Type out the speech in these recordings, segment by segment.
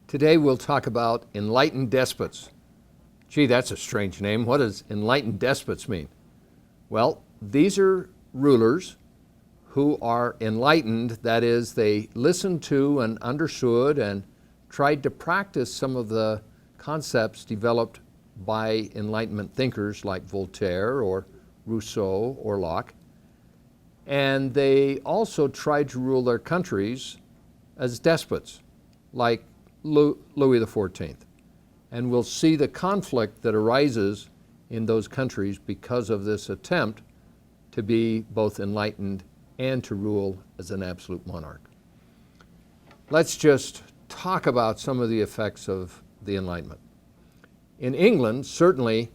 Today we'll talk about enlightened despots. Gee, that's a strange name. What does enlightened despots mean? Well, these are rulers who are enlightened, that is, they listened to and understood and tried to practice some of the concepts developed by Enlightenment thinkers like Voltaire or Rousseau or Locke. And they also tried to rule their countries as despots, like Louis XIV. And we'll see the conflict that arises in those countries because of this attempt to be both enlightened and to rule as an absolute monarch. Let's just talk about some of the effects of the Enlightenment. In England, certainly,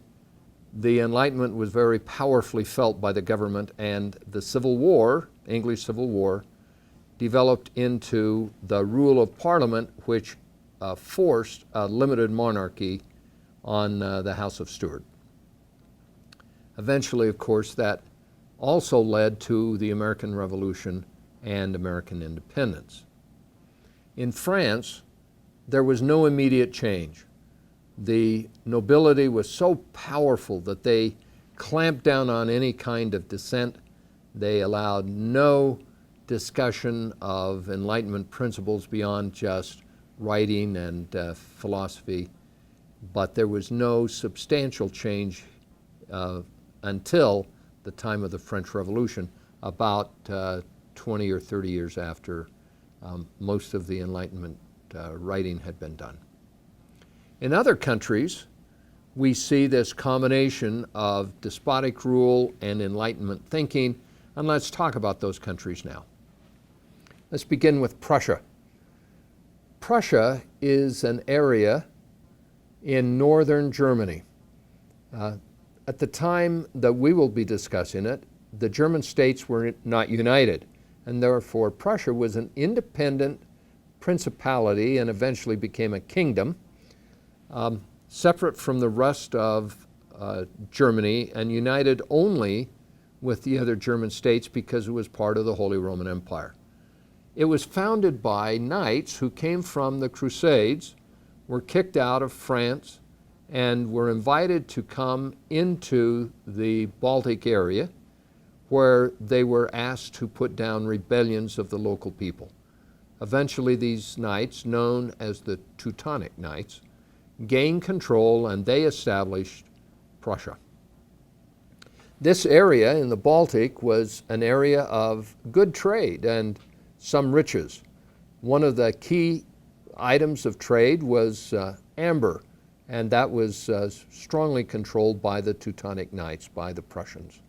the Enlightenment was very powerfully felt by the government, and the Civil War, English Civil War, developed into the rule of Parliament, which forced a limited monarchy on the House of Stuart. Eventually, of course, that also led to the American Revolution and American independence. In France, there was no immediate change. The nobility was so powerful that they clamped down on any kind of dissent. They allowed no discussion of Enlightenment principles beyond just writing and philosophy, but there was no substantial change until the time of the French Revolution, about 20 or 30 years after most of the Enlightenment writing had been done. In other countries, we see this combination of despotic rule and Enlightenment thinking, and let's talk about those countries now. Let's begin with Prussia. Prussia is an area in northern Germany. At the time that we will be discussing it, the German states were not united, and therefore Prussia was an independent principality and eventually became a kingdom, separate from the rest of Germany and united only with the other German states because it was part of the Holy Roman Empire. It was founded by knights who came from the Crusades, were kicked out of France, and were invited to come into the Baltic area, where they were asked to put down rebellions of the local people. Eventually, these knights, known as the Teutonic Knights, gained control and they established Prussia. This area in the Baltic was an area of good trade and some riches. One of the key items of trade was amber, and that was strongly controlled by the Teutonic Knights, by the Prussians.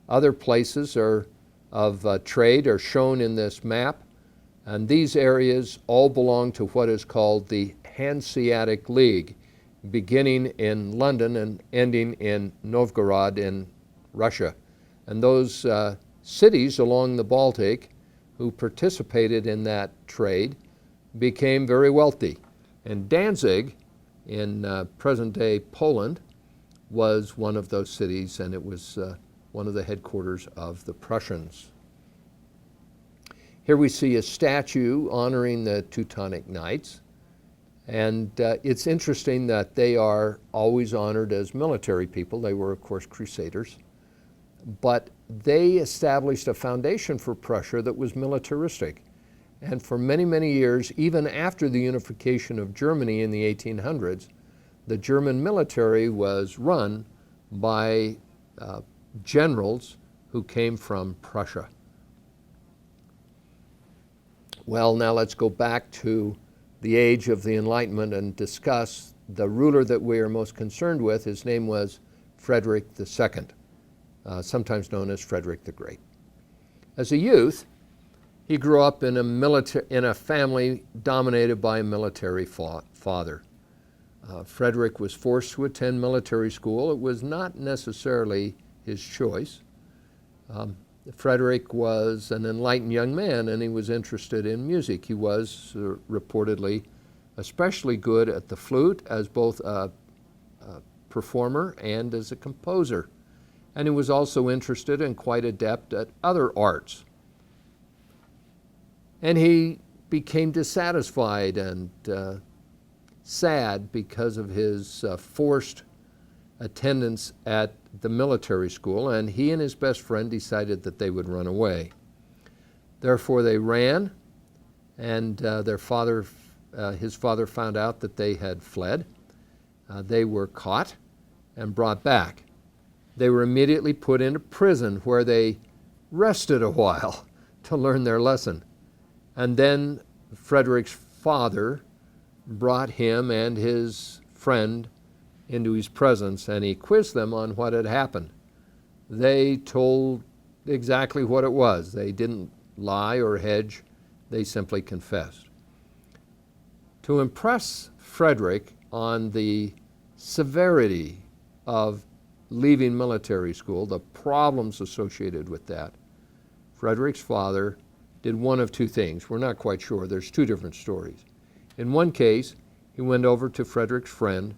Other places of trade are shown in this map, and these areas all belong to what is called the Hanseatic League, beginning in London and ending in Novgorod in Russia. And those cities along the Baltic who participated in that trade became very wealthy. And Danzig in present-day Poland was one of those cities, and it was one of the headquarters of the Prussians. Here we see a statue honoring the Teutonic Knights, and it's interesting that they are always honored as military people. They were, of course, crusaders, but they established a foundation for Prussia that was militaristic. And for many, many years, even after the unification of Germany in the 1800s, the German military was run by generals who came from Prussia. Well, now let's go back to the age of the Enlightenment and discuss the ruler that we are most concerned with. His name was Frederick II, sometimes known as Frederick the Great. As a youth, he grew up in a family dominated by a military father. Frederick was forced to attend military school. It was not necessarily his choice. Frederick was an enlightened young man, and he was interested in music. He was reportedly especially good at the flute as both a performer and as a composer. And he was also interested and quite adept at other arts. And he became dissatisfied and sad because of his forced attendance at the military school, and he and his best friend decided that they would run away. Therefore, they ran, and his father found out that they had fled. They were caught and brought back. They were immediately put into prison, where they rested a while to learn their lesson. And then Frederick's father brought him and his friend into his presence, and he quizzed them on what had happened. They told exactly what it was. They didn't lie or hedge. They simply confessed. To impress Frederick on the severity of leaving military school, the problems associated with that, Frederick's father did one of two things. We're not quite sure. There's two different stories. In one case, he went over to Frederick's friend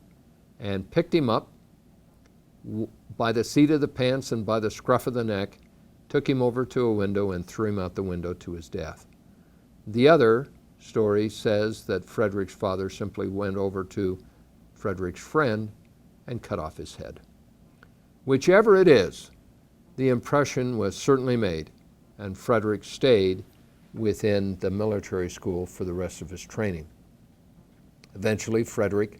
and picked him up by the seat of the pants and by the scruff of the neck, took him over to a window and threw him out the window to his death. The other story says that Frederick's father simply went over to Frederick's friend and cut off his head. Whichever it is, the impression was certainly made, and Frederick stayed within the military school for the rest of his training. Eventually, Frederick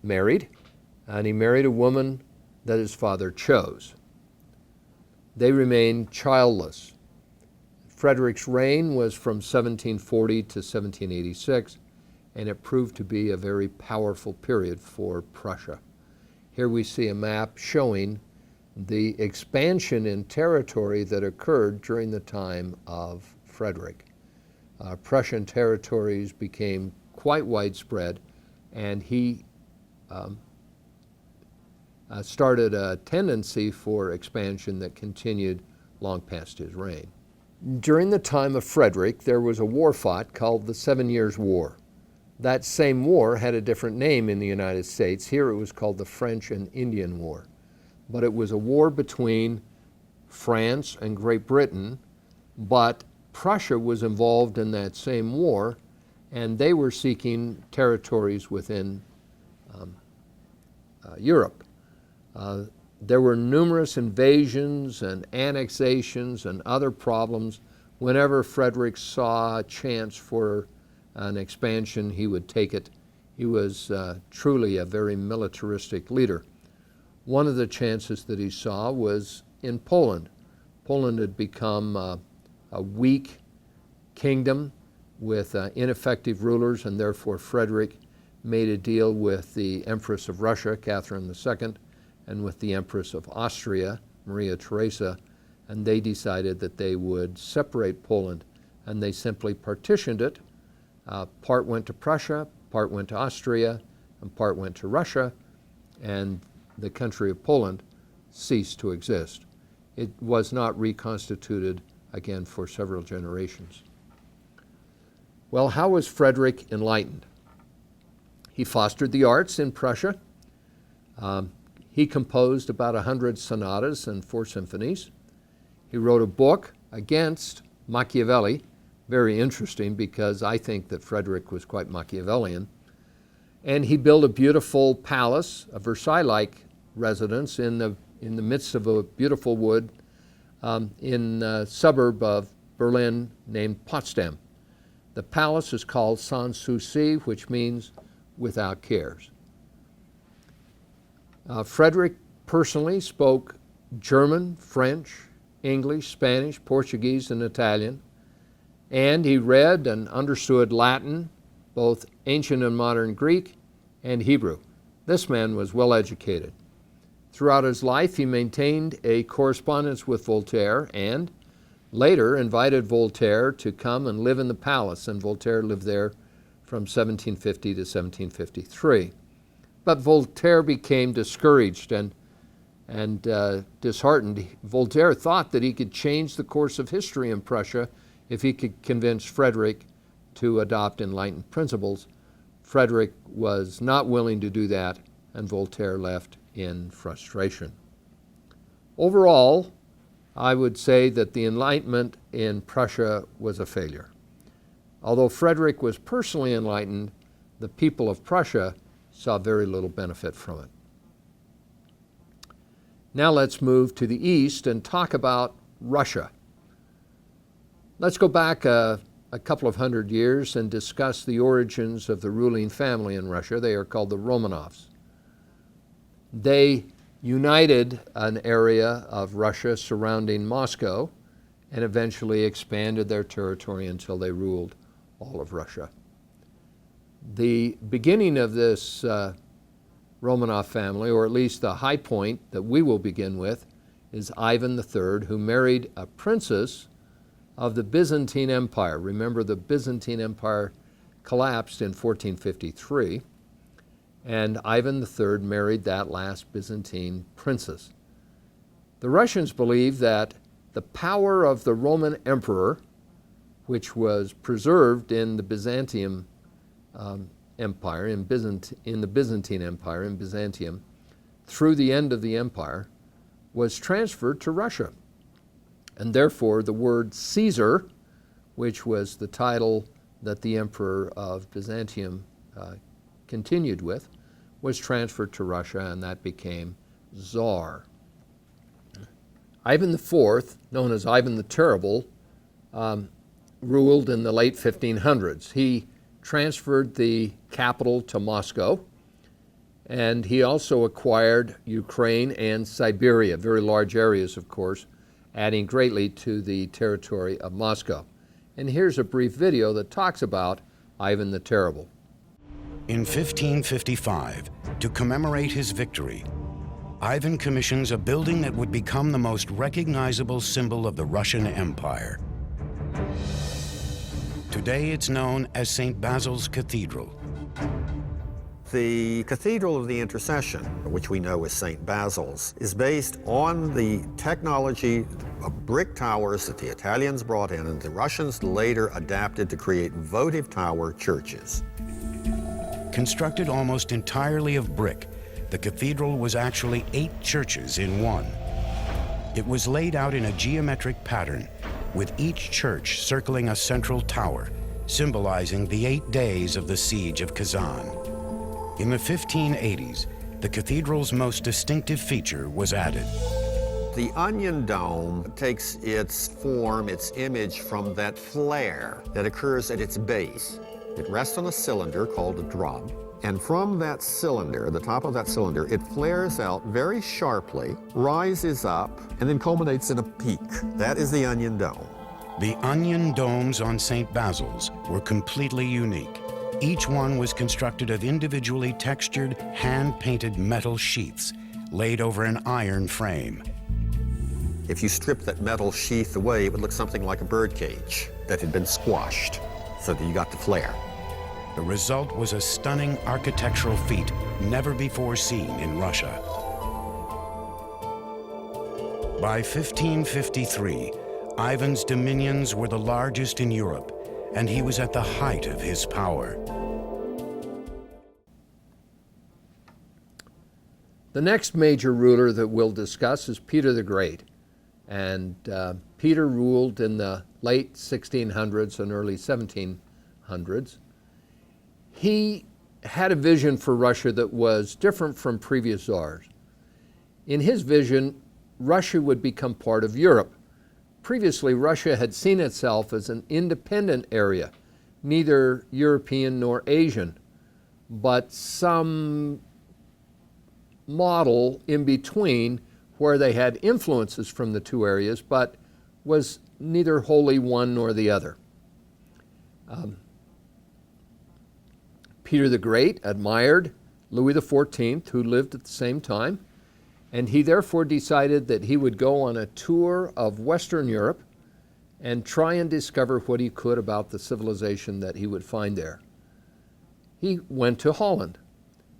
married, and he married a woman that his father chose. They remained childless. Frederick's reign was from 1740 to 1786, and it proved to be a very powerful period for Prussia. Here we see a map showing the expansion in territory that occurred during the time of Frederick. Prussian territories became quite widespread, and he started a tendency for expansion that continued long past his reign. During the time of Frederick, there was a war fought called the 7 Years' War. That same war had a different name in the United States. Here it was called the French and Indian War. But it was a war between France and Great Britain, but Prussia was involved in that same war, and they were seeking territories within Europe. There were numerous invasions and annexations and other problems. Whenever Frederick saw a chance for an expansion, he would take it. He was truly a very militaristic leader. One of the chances that he saw was in Poland. Poland had become a weak kingdom with ineffective rulers, and therefore Frederick made a deal with the Empress of Russia, Catherine II, and with the Empress of Austria, Maria Theresa, and they decided that they would separate Poland, and they simply partitioned it. Part went to Prussia, part went to Austria, and part went to Russia, and the country of Poland ceased to exist. It was not reconstituted again for several generations. Well, how was Frederick enlightened? He fostered the arts in Prussia. He composed about 100 sonatas and 4 symphonies. He wrote a book against Machiavelli, very interesting because I think that Frederick was quite Machiavellian. And he built a beautiful palace, a Versailles-like residence in the midst of a beautiful wood in a suburb of Berlin named Potsdam. The palace is called Sans Souci, which means without cares. Frederick personally spoke German, French, English, Spanish, Portuguese, and Italian, and he read and understood Latin, both ancient and modern Greek, and Hebrew. This man was well educated. Throughout his life, he maintained a correspondence with Voltaire and later invited Voltaire to come and live in the palace, and Voltaire lived there from 1750 to 1753. But Voltaire became discouraged and disheartened. Voltaire thought that he could change the course of history in Prussia if he could convince Frederick to adopt Enlightened principles. Frederick was not willing to do that, and Voltaire left in frustration. Overall, I would say that the Enlightenment in Prussia was a failure. Although Frederick was personally enlightened, the people of Prussia saw very little benefit from it. Now let's move to the east and talk about Russia. Let's go back a couple of hundred years and discuss the origins of the ruling family in Russia. They are called the Romanovs. They united an area of Russia surrounding Moscow and eventually expanded their territory until they ruled all of Russia. The beginning of this Romanov family, or at least the high point that we will begin with, is Ivan III, who married a princess of the Byzantine Empire. Remember, the Byzantine Empire collapsed in 1453, and Ivan III married that last Byzantine princess. The Russians believed that the power of the Roman emperor, which was preserved in the Byzantium Empire, in the Byzantine Empire, in Byzantium, through the end of the empire, was transferred to Russia. And therefore, the word Caesar, which was the title that the emperor of Byzantium continued with, was transferred to Russia, and that became Tsar. Ivan IV, known as Ivan the Terrible, ruled in the late 1500s. He transferred the capital to Moscow, and he also acquired Ukraine and Siberia, very large areas, of course, adding greatly to the territory of Moscow. And here's a brief video that talks about Ivan the Terrible. In 1555, to commemorate his victory, Ivan commissions a building that would become the most recognizable symbol of the Russian Empire. Today it's known as St. Basil's Cathedral. The Cathedral of the Intercession, which we know as St. Basil's, is based on the technology of brick towers that the Italians brought in and the Russians later adapted to create votive tower churches. Constructed almost entirely of brick, the cathedral was actually 8 churches in one. It was laid out in a geometric pattern, with each church circling a central tower, symbolizing the 8 days of the siege of Kazan. In the 1580s, the cathedral's most distinctive feature was added. The onion dome takes its form, its image from that flare that occurs at its base. It rests on a cylinder called a drum, and from that cylinder, the top of that cylinder, it flares out very sharply, rises up, and then culminates in a peak. That is the onion dome. The onion domes on St. Basil's were completely unique. Each one was constructed of individually textured, hand-painted metal sheaths laid over an iron frame. If you strip that metal sheath away, it would look something like a bird cage that had been squashed so that you got the flare. The result was a stunning architectural feat never before seen in Russia. By 1553, Ivan's dominions were the largest in Europe, and he was at the height of his power. The next major ruler that we'll discuss is Peter the Great. And Peter ruled in the late 1600s and early 1700s. He had a vision for Russia that was different from previous czars. In his vision, Russia would become part of Europe. Previously, Russia had seen itself as an independent area, neither European nor Asian, but some model in between where they had influences from the two areas, but was neither wholly one nor the other. Peter the Great admired Louis XIV, who lived at the same time, and he therefore decided that he would go on a tour of Western Europe and try and discover what he could about the civilization that he would find there. He went to Holland,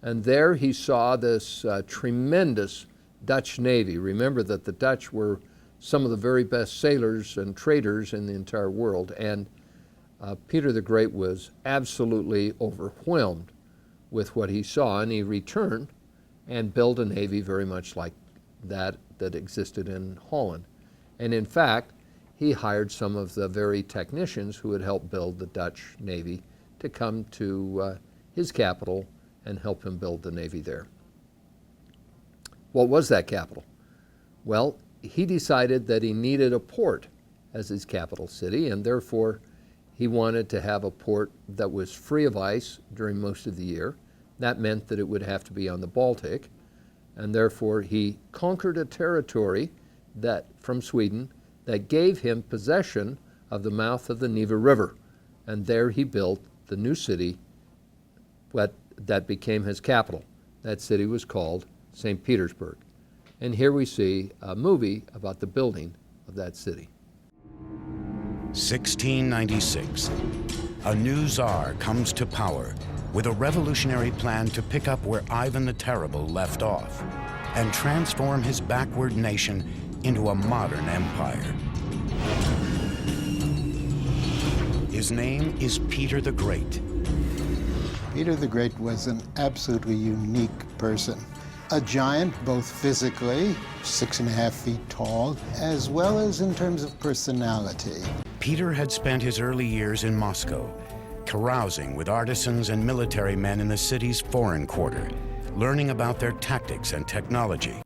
and there he saw this tremendous Dutch Navy. Remember that the Dutch were some of the very best sailors and traders in the entire world, and Peter the Great was absolutely overwhelmed with what he saw, and he returned and built a navy very much like that existed in Holland. And in fact, he hired some of the very technicians who had helped build the Dutch Navy to come to his capital and help him build the navy there. What was that capital? Well, he decided that he needed a port as his capital city, and therefore he wanted to have a port that was free of ice during most of the year. That meant that it would have to be on the Baltic, and therefore he conquered a territory from Sweden that gave him possession of the mouth of the Neva River, and there he built the new city that became his capital. That city was called St. Petersburg. And here we see a movie about the building of that city. 1696. A new Tsar comes to power with a revolutionary plan to pick up where Ivan the Terrible left off and transform his backward nation into a modern empire. His name is Peter the Great. Peter the Great was an absolutely unique person. A giant, both physically, 6.5 feet tall, as well as in terms of personality. Peter had spent his early years in Moscow, carousing with artisans and military men in the city's foreign quarter, learning about their tactics and technology.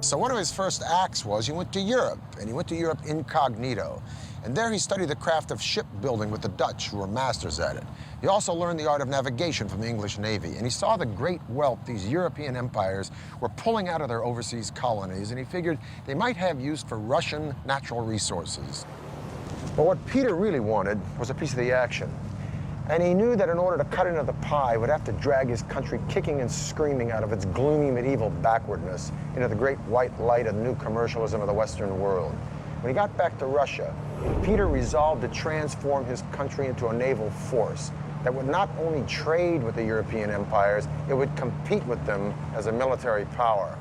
So one of his first acts was he went to Europe, and he went to Europe incognito. And there he studied the craft of shipbuilding with the Dutch, who were masters at it. He also learned the art of navigation from the English Navy, and he saw the great wealth these European empires were pulling out of their overseas colonies, and he figured they might have use for Russian natural resources. But what Peter really wanted was a piece of the action. And he knew that in order to cut into the pie, he would have to drag his country kicking and screaming out of its gloomy medieval backwardness into the great white light of new commercialism of the Western world. When he got back to Russia, Peter resolved to transform his country into a naval force that would not only trade with the European empires, it would compete with them as a military power.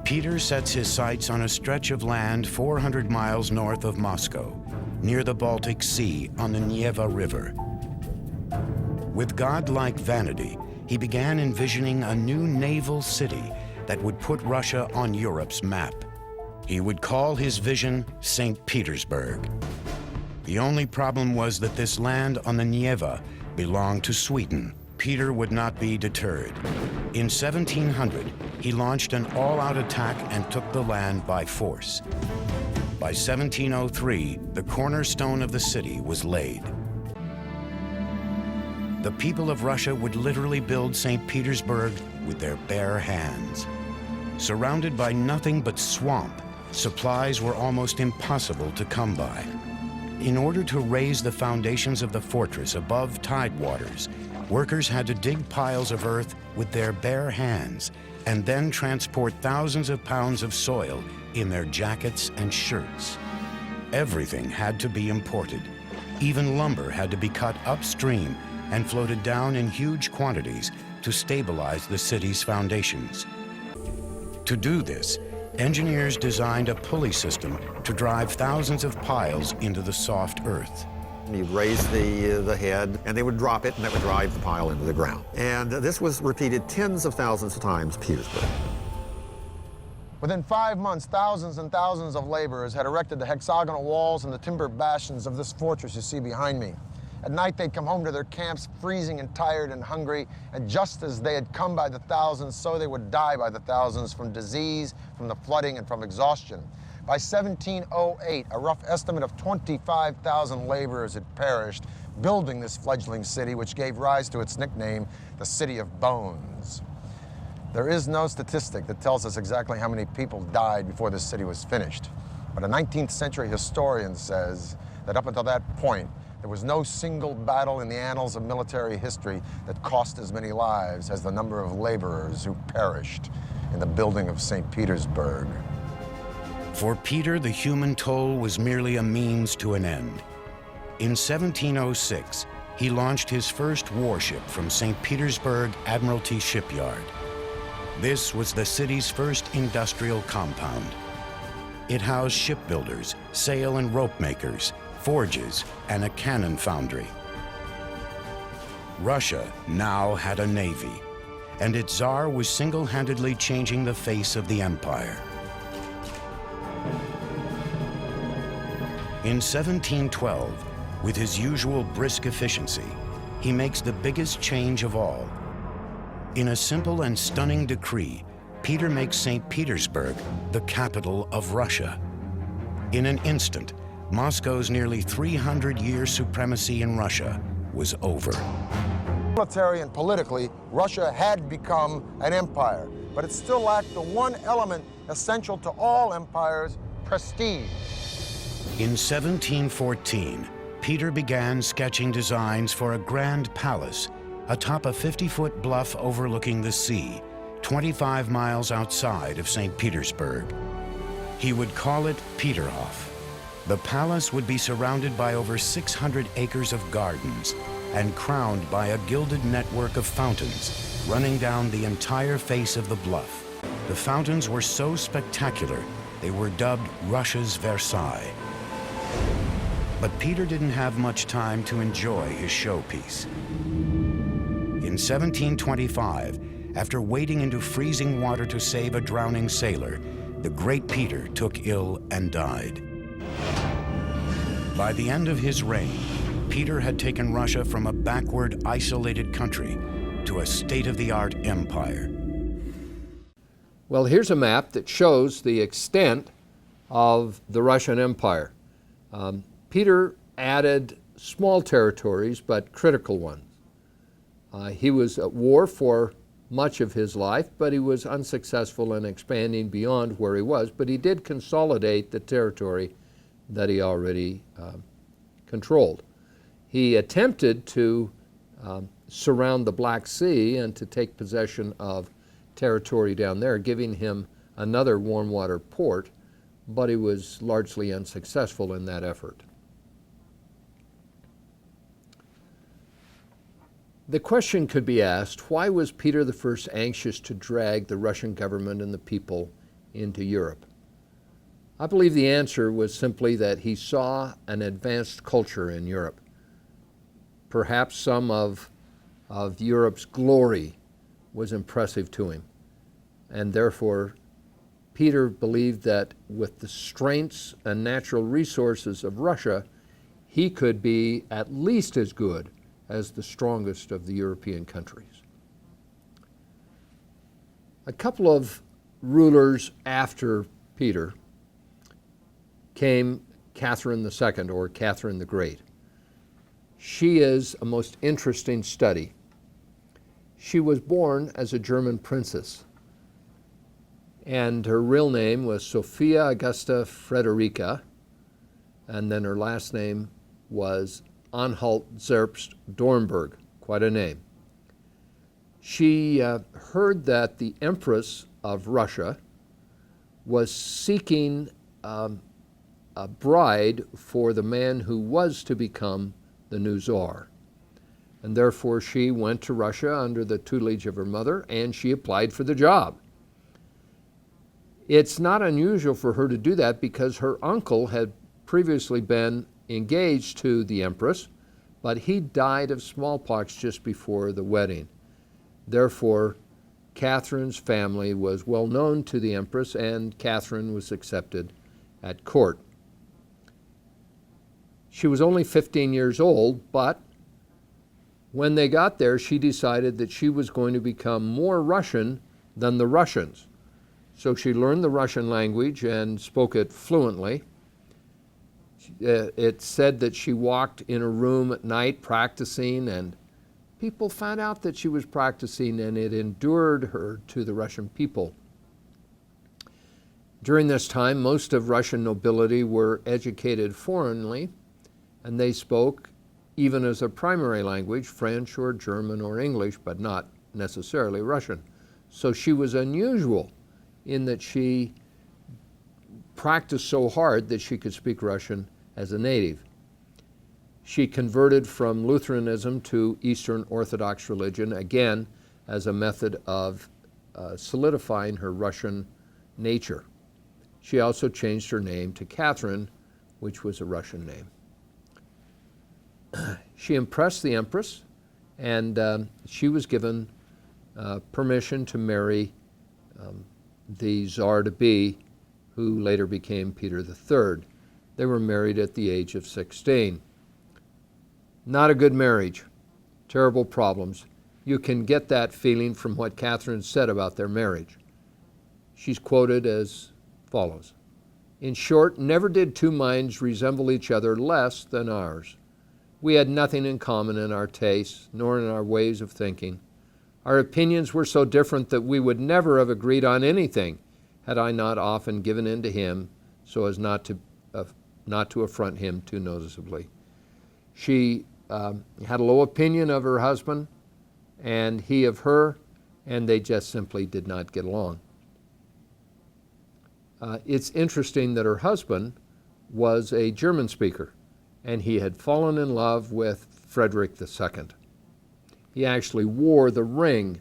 Peter sets his sights on a stretch of land 400 miles north of Moscow, near the Baltic Sea on the Neva River. With godlike vanity, he began envisioning a new naval city that would put Russia on Europe's map. He would call his vision St. Petersburg. The only problem was that this land on the Neva belonged to Sweden. Peter would not be deterred. In 1700, he launched an all-out attack and took the land by force. By 1703, the cornerstone of the city was laid. The people of Russia would literally build St. Petersburg with their bare hands. Surrounded by nothing but swamp, supplies were almost impossible to come by. In order to raise the foundations of the fortress above tidewaters, workers had to dig piles of earth with their bare hands and then transport thousands of pounds of soil in their jackets and shirts. Everything had to be imported. Even lumber had to be cut upstream and floated down in huge quantities to stabilize the city's foundations. To do this, engineers designed a pulley system to drive thousands of piles into the soft earth. You'd raise the head, and they would drop it, and that would drive the pile into the ground. And this was repeated tens of thousands of times in Petersburg. Within 5 months, thousands and thousands of laborers had erected the hexagonal walls and the timber bastions of this fortress you see behind me. At night, they'd come home to their camps freezing and tired and hungry, and just as they had come by the thousands, so they would die by the thousands from disease, from the flooding, and from exhaustion. By 1708, a rough estimate of 25,000 laborers had perished building this fledgling city, which gave rise to its nickname, the City of Bones. There is no statistic that tells us exactly how many people died before this city was finished, but a 19th century historian says that up until that point, there was no single battle in the annals of military history that cost as many lives as the number of laborers who perished in the building of St. Petersburg. For Peter, the human toll was merely a means to an end. In 1706, he launched his first warship from St. Petersburg Admiralty Shipyard. This was the city's first industrial compound. It housed shipbuilders, sail and rope makers, forges, and a cannon foundry. Russia now had a navy, and its Tsar was single-handedly changing the face of the empire. In 1712, With his usual brisk efficiency, he makes the biggest change of all. In a simple and stunning decree, Peter makes St. Petersburg the capital of Russia. In an instant, Moscow's nearly 300-year supremacy in Russia was over. Military and politically, Russia had become an empire, but it still lacked the one element essential to all empires: prestige. In 1714, Peter began sketching designs for a grand palace atop a 50-foot bluff overlooking the sea, 25 miles outside of St. Petersburg. He would call it Peterhof. The palace would be surrounded by over 600 acres of gardens and crowned by a gilded network of fountains running down the entire face of the bluff. The fountains were so spectacular, they were dubbed Russia's Versailles. But Peter didn't have much time to enjoy his showpiece. In 1725, after wading into freezing water to save a drowning sailor, the great Peter took ill and died. By the end of his reign, Peter had taken Russia from a backward, isolated country to a state-of-the-art empire. Well, here's a map that shows the extent of the Russian Empire. Peter added small territories, but critical ones. He was at war for much of his life, but he was unsuccessful in expanding beyond where he was, but he did consolidate the territory that he already controlled. He attempted to surround the Black Sea and to take possession of territory down there, giving him another warm water port, but he was largely unsuccessful in that effort. The question could be asked, why was Peter I anxious to drag the Russian government and the people into Europe? I believe the answer was simply that he saw an advanced culture in Europe. Perhaps some of Europe's glory was impressive to him, and therefore Peter believed that with the strengths and natural resources of Russia, he could be at least as good as the strongest of the European countries. A couple of rulers after Peter came Catherine II, or Catherine the Great. She is a most interesting study. She was born as a German princess, and her real name was Sophia Augusta Frederica, and then her last name was Anhalt-Zerbst Dornberg, quite a name. She heard that the Empress of Russia was seeking a bride for the man who was to become the new Tsar. And therefore she went to Russia under the tutelage of her mother, and she applied for the job. It's not unusual for her to do that because her uncle had previously been engaged to the Empress, but he died of smallpox just before the wedding. Therefore, Catherine's family was well known to the Empress, and Catherine was accepted at court. She was only 15 years old, but when they got there, she decided that she was going to become more Russian than the Russians. So she learned the Russian language and spoke it fluently. It said that she walked in a room at night practicing, and people found out that she was practicing, and it endeared her to the Russian people. During this time, most of Russian nobility were educated foreignly, and they spoke, even as a primary language, French or German or English, but not necessarily Russian. So she was unusual in that she practiced so hard that she could speak Russian as a native. She converted from Lutheranism to Eastern Orthodox religion, again, as a method of solidifying her Russian nature. She also changed her name to Catherine, which was a Russian name. She impressed the Empress, and she was given permission to marry the Tsar-to-be, who later became Peter III. They were married at the age of 16. Not a good marriage. Terrible problems. You can get that feeling from what Catherine said about their marriage. She's quoted as follows: "In short, never did two minds resemble each other less than ours. We had nothing in common in our tastes, nor in our ways of thinking. Our opinions were so different that we would never have agreed on anything had I not often given in to him so as not to affront him too noticeably." She had a low opinion of her husband, and he of her, and they just simply did not get along. It's interesting that her husband was a German speaker, and he had fallen in love with Frederick II. He actually wore the ring,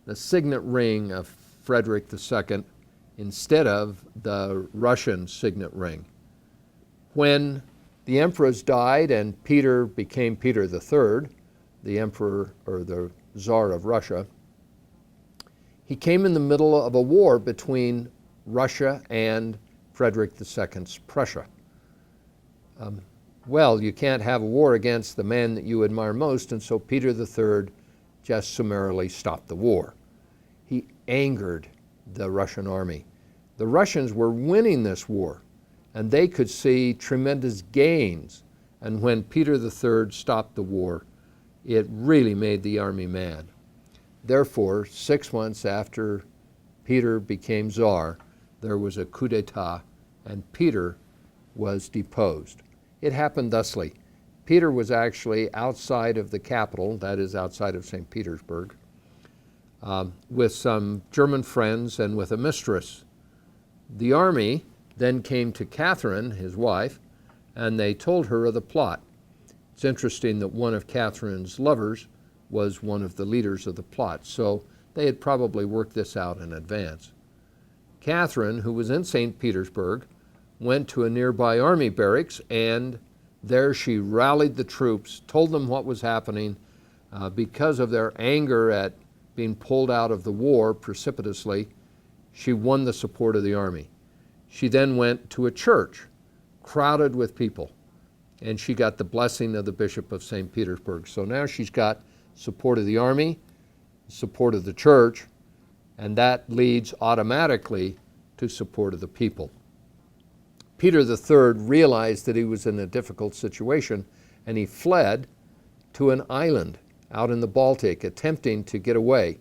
the signet ring of Frederick II, instead of the Russian signet ring. When the emperors died and Peter became Peter III, the emperor or the Tsar of Russia, he came in the middle of a war between Russia and Frederick II's Prussia. Well, you can't have a war against the man that you admire most, and so Peter III just summarily stopped the war. He angered the Russian army. The Russians were winning this war, and they could see tremendous gains. And when Peter III stopped the war, it really made the army mad. Therefore, 6 months after Peter became Tsar, there was a coup d'etat, and Peter was deposed. It happened thusly. Peter was actually outside of the capital, that is outside of St. Petersburg, with some German friends and with a mistress. The army then came to Catherine, his wife, and they told her of the plot. It's interesting that one of Catherine's lovers was one of the leaders of the plot, so they had probably worked this out in advance. Catherine, who was in St. Petersburg, went to a nearby army barracks, and there she rallied the troops, told them what was happening. Because of their anger at being pulled out of the war precipitously, she won the support of the army. She then went to a church crowded with people, and she got the blessing of the Bishop of St. Petersburg. So now she's got support of the army, support of the church, and that leads automatically to support of the people. Peter III realized that he was in a difficult situation, and he fled to an island out in the Baltic, attempting to get away.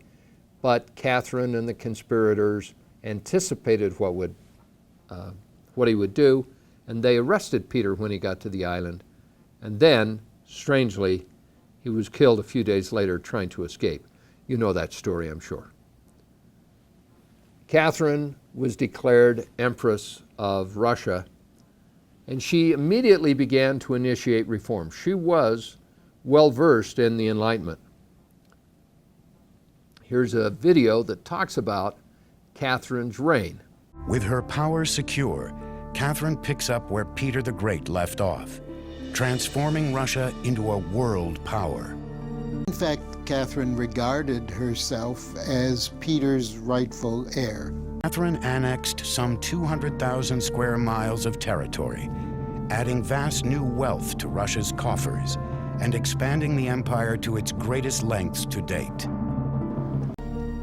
But Catherine and the conspirators anticipated what he would do, and they arrested Peter when he got to the island. And then, strangely, he was killed a few days later trying to escape. You know that story, I'm sure. Catherine was declared Empress of Russia, and she immediately began to initiate reforms. She was well versed in the Enlightenment. Here's a video that talks about Catherine's reign. With her power secure, Catherine picks up where Peter the Great left off, transforming Russia into a world power. In fact, Catherine regarded herself as Peter's rightful heir. Catherine annexed some 200,000 square miles of territory, adding vast new wealth to Russia's coffers and expanding the empire to its greatest lengths to date.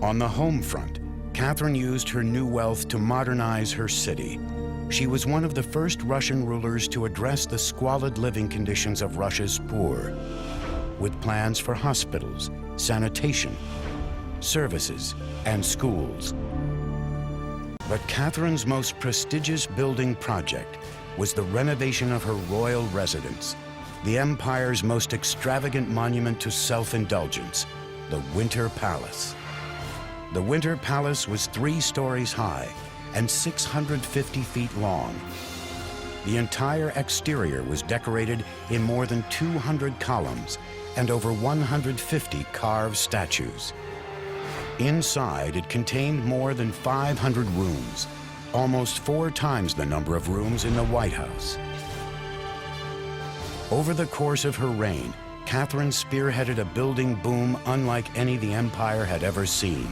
On the home front, Catherine used her new wealth to modernize her city. She was one of the first Russian rulers to address the squalid living conditions of Russia's poor, with plans for hospitals, sanitation, services, and schools. But Catherine's most prestigious building project was the renovation of her royal residence, the empire's most extravagant monument to self-indulgence, the Winter Palace. The Winter Palace was 3 stories high and 650 feet long. The entire exterior was decorated in more than 200 columns and over 150 carved statues. Inside, it contained more than 500 rooms, almost 4 times the number of rooms in the White House. Over the course of her reign, Catherine spearheaded a building boom unlike any the empire had ever seen.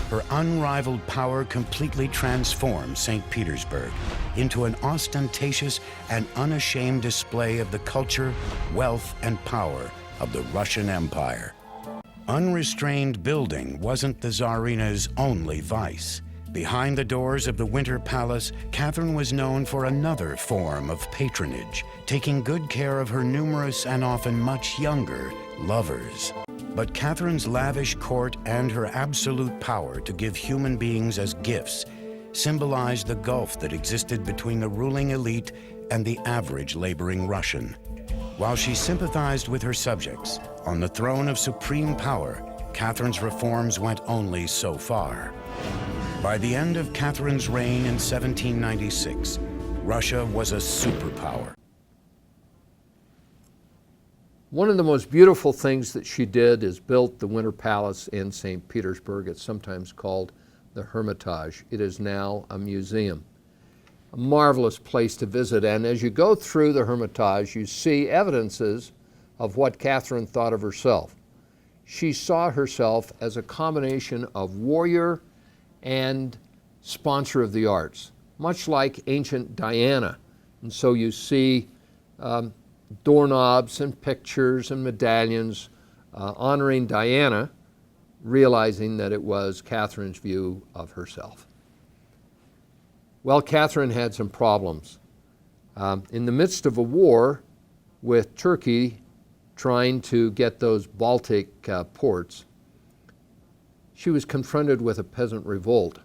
Her unrivaled power completely transformed St. Petersburg into an ostentatious and unashamed display of the culture, wealth, and power of the Russian Empire. Unrestrained building wasn't the Tsarina's only vice. Behind the doors of the Winter Palace, Catherine was known for another form of patronage, taking good care of her numerous and often much younger lovers. But Catherine's lavish court and her absolute power to give human beings as gifts symbolized the gulf that existed between the ruling elite and the average laboring Russian. While she sympathized with her subjects, on the throne of supreme power, Catherine's reforms went only so far. By the end of Catherine's reign in 1796, Russia was a superpower. One of the most beautiful things that she did is built the Winter Palace in St. Petersburg. It's sometimes called the Hermitage. It is now a museum. A marvelous place to visit, and as you go through the Hermitage, you see evidences of what Catherine thought of herself. She saw herself as a combination of warrior and sponsor of the arts, much like ancient Diana. And so you see doorknobs and pictures and medallions honoring Diana, realizing that it was Catherine's view of herself. Well, Catherine had some problems. In the midst of a war with Turkey trying to get those Baltic ports, she was confronted with a peasant revolt.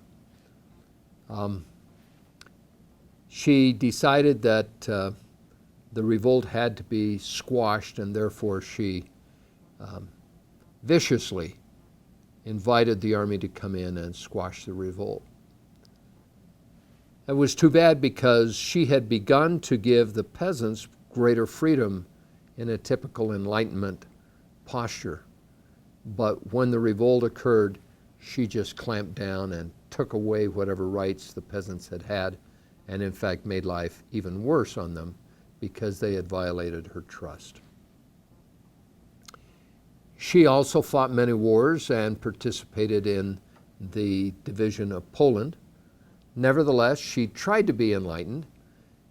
She decided that the revolt had to be squashed, and therefore she viciously invited the army to come in and squash the revolt. It was too bad because she had begun to give the peasants greater freedom in a typical Enlightenment posture. But when the revolt occurred, she just clamped down and took away whatever rights the peasants had had, and in fact made life even worse on them because they had violated her trust. She also fought many wars and participated in the division of Poland. Nevertheless, she tried to be enlightened.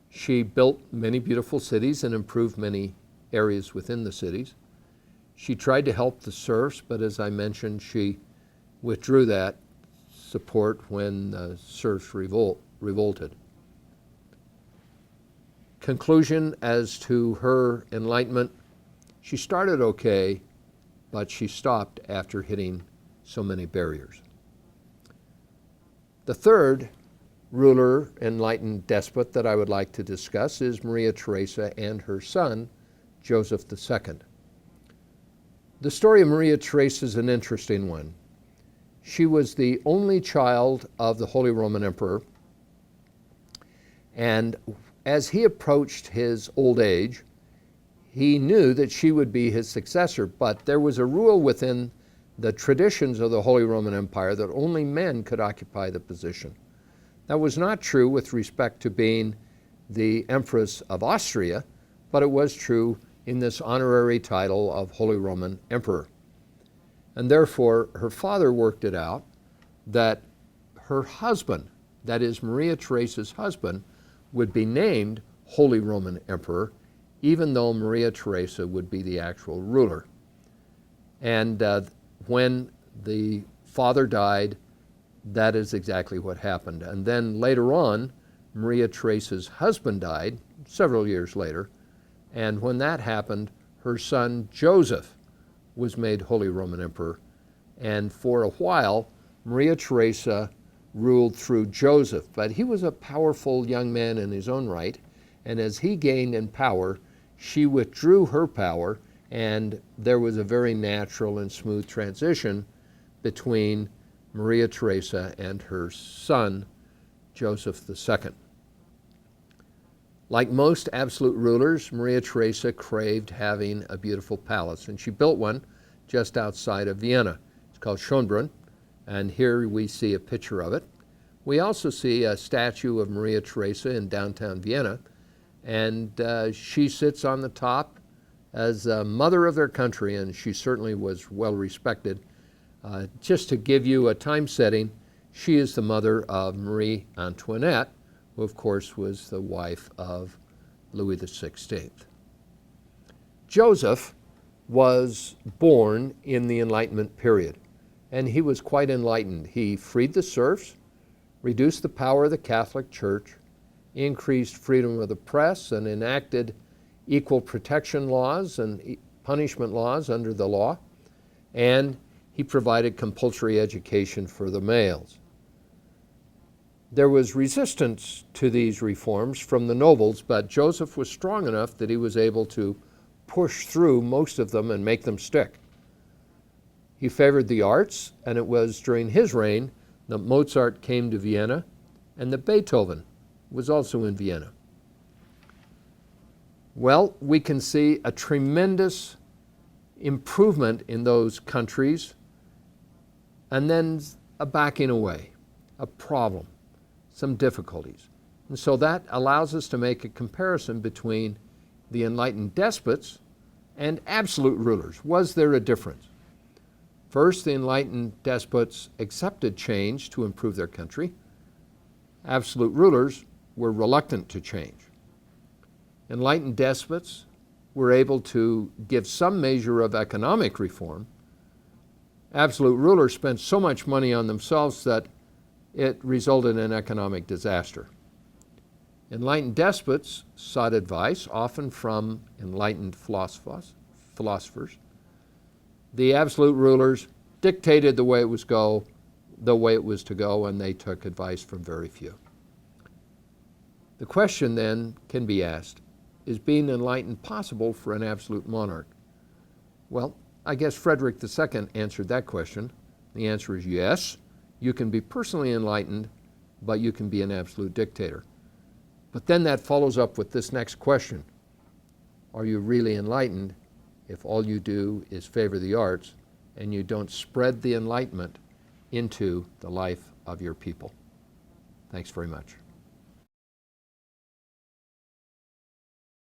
She built many beautiful cities and improved many areas within the cities. She tried to help the serfs, but as I mentioned, she withdrew that support when the serfs revolted. Conclusion as to her enlightenment: she started okay, but she stopped after hitting so many barriers. The third ruler, enlightened despot that I would like to discuss is Maria Theresa and her son, Joseph II. The story of Maria Theresa is an interesting one. She was the only child of the Holy Roman Emperor, and as he approached his old age, he knew that she would be his successor, but there was a rule within the traditions of the Holy Roman Empire that only men could occupy the position. That was not true with respect to being the Empress of Austria, but it was true in this honorary title of Holy Roman Emperor. And therefore, her father worked it out that her husband, that is Maria Theresa's husband, would be named Holy Roman Emperor, even though Maria Theresa would be the actual ruler. And when the father died, that is exactly what happened. And then later on, Maria Theresa's husband died several years later, and when that happened, her son Joseph was made Holy Roman Emperor. And for a while, Maria Theresa ruled through Joseph, but he was a powerful young man in his own right, and as he gained in power, she withdrew her power, and there was a very natural and smooth transition between Maria Theresa and her son, Joseph II. Like most absolute rulers, Maria Theresa craved having a beautiful palace, and she built one just outside of Vienna. It's called Schönbrunn, and here we see a picture of it. We also see a statue of Maria Theresa in downtown Vienna, and she sits on the top as a mother of their country, and she certainly was well respected. Just to give you a time setting, she is the mother of Marie Antoinette, who of course was the wife of Louis XVI. Joseph was born in the Enlightenment period, and he was quite enlightened. He freed the serfs, reduced the power of the Catholic Church, increased freedom of the press, and enacted equal protection laws and punishment laws under the law, and he provided compulsory education for the males. There was resistance to these reforms from the nobles, but Joseph was strong enough that he was able to push through most of them and make them stick. He favored the arts, and it was during his reign that Mozart came to Vienna and that Beethoven was also in Vienna. Well, we can see a tremendous improvement in those countries and then a backing away, a problem, some difficulties. And so that allows us to make a comparison between the enlightened despots and absolute rulers. Was there a difference? First, the enlightened despots accepted change to improve their country. Absolute rulers were reluctant to change. Enlightened despots were able to give some measure of economic reform. Absolute rulers spent so much money on themselves that it resulted in economic disaster. Enlightened despots sought advice, often from enlightened philosophers. The absolute rulers dictated the way it was to go, and they took advice from very few. The question then can be asked, is being enlightened possible for an absolute monarch? Well, I guess Frederick II answered that question. The answer is yes. You can be personally enlightened, but you can be an absolute dictator. But then that follows up with this next question. Are you really enlightened if all you do is favor the arts and you don't spread the enlightenment into the life of your people? Thanks very much.